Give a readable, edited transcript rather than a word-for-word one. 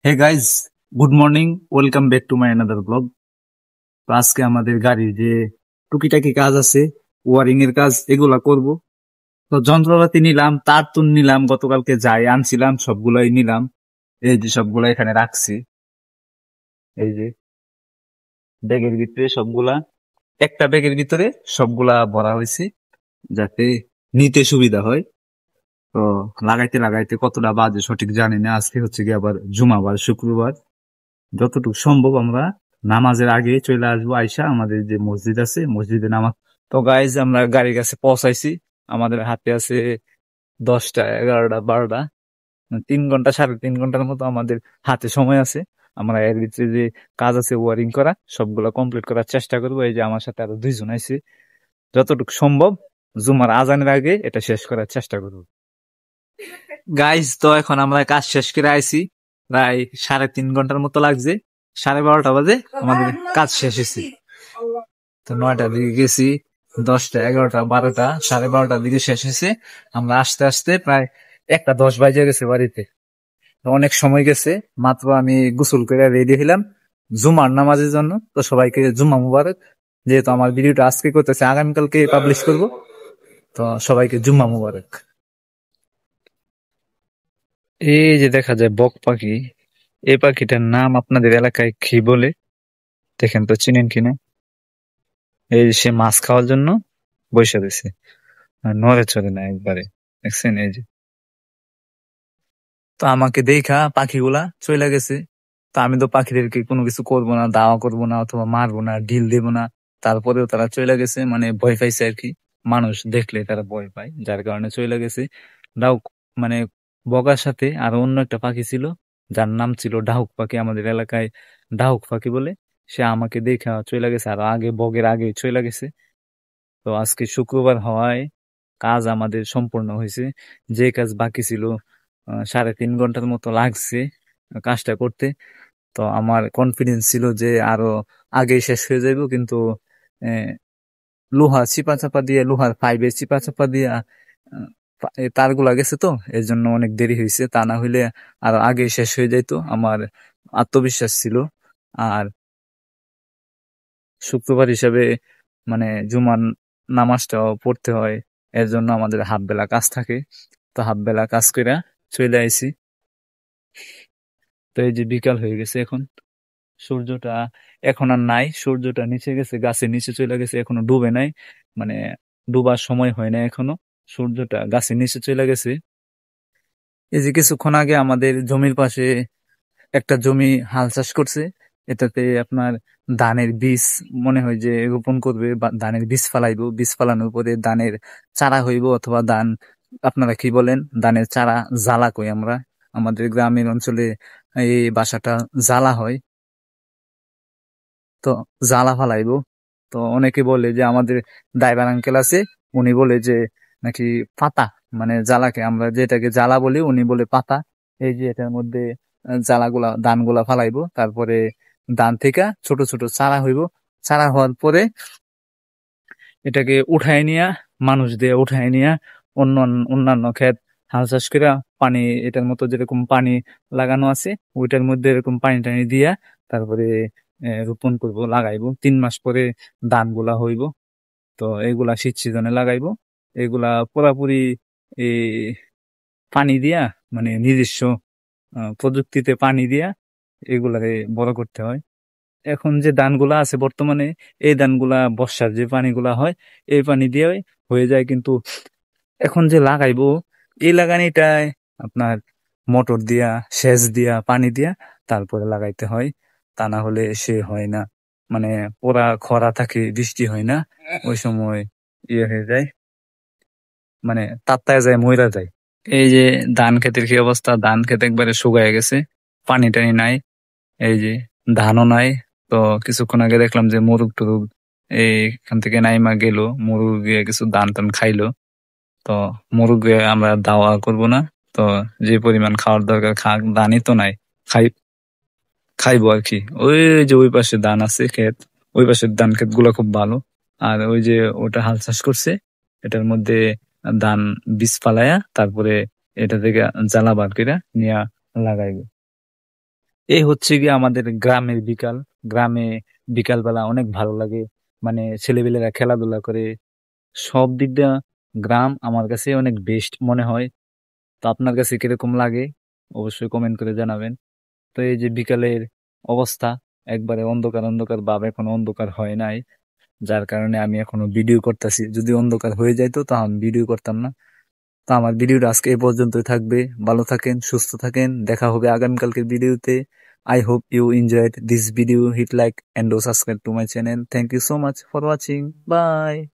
Hey guys, good morning. Welcome back to my another blog. তো আজকে আমাদের গাড়ির যে টুকিটাকি কাজ আছে, ওয়ারিং এর কাজ, এগুলা করব। তো যন্ত্রপাতি নিলাম, তার তুন নিলাম, গতকালকে যাই আনছিলাম, সবগুলাই নিলাম। এই যে সবগুলা এখানে রাখছি, এই যে ব্যাগের ভিতরে সবগুলা, একটা ব্যাগের ভিতরে সবগুলা ভরা হয়েছে, যাতে নিতে সুবিধা হয়। তো লাগাইতে লাগাইতে কতটা বাজে সঠিক জানি না। আজকে হচ্ছে কি আবার জুমাবার, শুক্রবার। যতটুকু সম্ভব আমরা নামাজের আগে চলে আসবো, আইসা আমাদের যে মসজিদ আছে মসজিদে নামাজ। তো গাইজ, আমরা গাড়ির কাছে পৌঁছাইছি। আমাদের হাতে আছে 10টা, 11টা, 12টা, 3 ঘন্টা, 3.5 ঘন্টার মতো আমাদের হাতে সময় আছে। আমরা এর ভিতরে যে কাজ আছে ওয়ারিং করা, সবগুলো কমপ্লিট করার চেষ্টা করবো। এই যে আমার সাথে আরো 2 জন আছে, যতটুকু সম্ভব জুমার আজানের আগে এটা শেষ করার চেষ্টা করবো। গাইজ, তো এখন আমরা কাজ শেষ করে আইছি। প্রায় 3.5 ঘন্টার মতো লাগছে। 12:30 বাজে আমাদের কাজ শেষ হয়েছে। তো 9টার দিকে গেছি, 10টা, 11টা, 12টা, 12:30টার দিকে শেষ হয়েছে। আমরা আস্তে আস্তে প্রায় 1টা 10 বাজে গেছে বাড়িতে। তো অনেক সময় গেছে। মাত্র আমি গোসল করে রেডি হইলাম জুমার নামাজের জন্য। তো সবাইকে জুম্মা মুবারক। যেহেতু আমার ভিডিওটা আজকে করতেছে, আগামীকালকে পাবলিশ করব। তো সবাইকে জুম্মা মুবারক। এই যে দেখা যায় বক পাখি, এই পাখিটার নাম আপনাদের এলাকায় কি বলে দেখেন তো, চিনেন কিনা? এই যে সে মাছ খাওয়ার জন্য বসে রয়েছে, আর নড়ে চড়ে না একবারে। দেখছেন? এই যে। তো আমাকে দেখা পাখিগুলা চলে গেছে। তো আমি তো পাখিদেরকে কোনো কিছু করব না, দাওয়া করব না, অথবা মারবো না, ঢিল দেব না। তারপরেও তারা চলে গেছে, মানে ভয় পাইছে আর কি। মানুষ দেখলে তারা ভয় পায়, যার কারণে চলে গেছে। ডাউক, মানে বগার সাথে আরো অন্য একটা পাখি ছিল, যার নাম ছিল ডাহুক পাখি, আমাদের এলাকায় ডাহুক পাখি বলে। সে আমাকে দেখা চলে গেছে, আর আগে বগের আগে চলে গেছে। তো আজকে শুক্রবার হওয়ায় কাজ আমাদের সম্পূর্ণ হয়েছে। যে কাজ বাকি ছিল, 3.5 ঘন্টার মতো লাগছে কাজটা করতে। তো আমার কনফিডেন্স ছিল যে আরো আগেই শেষ হয়ে যাইব, কিন্তু আহ, লোহার চিপা চাপা দিয়ে, লোহার পাইপের চিপা চাপা দিয়ে এই তারগুলা গেছে, তো এর জন্য অনেক দেরি হয়েছে। তা না হইলে আরো আগে শেষ হয়ে যাইতো। আমার আত্মবিশ্বাস ছিল। আর শুক্রবার হিসাবে, মানে জুমার নামাজটাও পড়তে হয়, এর জন্য আমাদের হাফ বেলা কাজ থাকে। তো হাফ বেলা কাজ করে চলে আইছি। তো এই যে বিকাল হয়ে গেছে এখন। সূর্যটা এখন আর নাই, সূর্যটা নিচে গেছে, গাছের নিচে চলে গেছে, এখনো ডুবে নাই। মানে ডুবার সময় হয় না এখনো, সূর্যটা গাছের নিচে চলে গেছে। এই যে কিছুক্ষণ আগে আমাদের জমির পাশে একটা জমি হাল চাষ করছে। এটাতে আপনার ধানের বীজ মনে হয় যে রোপণ করবে, বা ধানের বীজ ফালাইবো। বীজ ফালানোর পরে ধানের চারা হইব, অথবা ধান, আপনারা কি বলেন, ধানের চারা জালা কই আমরা। আমাদের গ্রামের অঞ্চলে এই বাসাটা জালা হয়। তো জালা ফালাইবো। তো অনেকে বলে যে, আমাদের ড্রাইভার আঙ্কেল আছে, উনি বলে যে নাকি পাতা, মানে জালাকে আমরা যেটাকে জালা বলি, উনি বলে পাতা। এই যে এটার মধ্যে জালাগুলা, ধানগুলা ফালাইবো, তারপরে ধান থেকে ছোট ছোট চারা হইব। চারা হওয়ার পরে এটাকে উঠায় নিয়া, মানুষ দিয়ে উঠায় নিয়া অন্য অন্যান্য ক্ষেত হাল চাষ করে, পানি, এটার মতো যেরকম পানি লাগানো আছে, ওইটার মধ্যে এরকম পানি টানি দিয়া তারপরে রোপণ করব, লাগাইবো। 3 মাস পরে ধান গুলা হইব। তো এগুলা শীত সিজনে লাগাইবো। এগুলা পুরাপুরি এই পানি দিয়া, মানে নিজস্ব প্রযুক্তিতে পানি দিয়া এগুলাকে বড় করতে হয়। এখন যে ধানগুলা আছে বর্তমানে, এই ধানগুলা বর্ষার যে পানিগুলা হয়, এই পানি দিয়ে হয়ে যায়। কিন্তু এখন যে লাগাইবো, এই লাগানিটায় আপনার মোটর দিয়া, সেচ দিয়া, পানি দিয়া তারপরে লাগাইতে হয়। তা না হলে সে হয় না। মানে ওরা খরা থাকে, বৃষ্টি হয় না, ওই সময় ইয়ে হয়ে যায়, মানে তাত্তায় যায়, মইরা যায়। এই যে ধান ক্ষেতের কি অবস্থা, ধান ক্ষেত একবারে শুকায় গেছে, পানি টানি নাই। এই যে ধানও নাই। তো কিছুক্ষণ আগে দেখলাম যে মোরগ টুরুগ এইখান থেকে নাইমা গেল, মোরগ গিয়ে কিছু ধান টান খাইলো। তো মোরগ আমরা দাওয়া করব না। তো যে পরিমাণ খাওয়ার দরকার খাক, ধানই তো নাই, খাই খাইবো আর কি। ওই যে ওই পাশে ধান আছে ক্ষেত, ওই পাশের ধান ক্ষেত গুলা খুব ভালো। আর ওই যে ওটা হাল চাষ করছে, এটার মধ্যে ধান বীজ ফালাইয়া তারপরে এটা থেকে জ্বালা বার করে নিয়ে লাগাইবে। এই হচ্ছে গিয়ে আমাদের গ্রামের বিকাল। গ্রামে বিকালবেলা অনেক ভালো লাগে, মানে ছেলেপেলেরা খেলাধুলা করে। সব দিক দিয়ে গ্রাম আমার কাছে অনেক বেস্ট মনে হয়। তো আপনার কাছে কিরকম লাগে অবশ্যই কমেন্ট করে জানাবেন। তো এই যে বিকালের অবস্থা, একবারে অন্ধকার অন্ধকার ভাব, এখন অন্ধকার হয় নাই, যার কারণে আমি এখনো ভিডিও করতেছি। যদি অন্ধকার হয়ে যাইতো তো আমি ভিডিও করতাম না। তো আমার ভিডিওটা আজকে এই পর্যন্তই থাকবে। ভালো থাকেন, সুস্থ থাকেন, দেখা হবে আগামীকালকের ভিডিওতে। I hope you enjoyed this video. Hit like and do subscribe to my channel. Thank you so much for watching. Bye.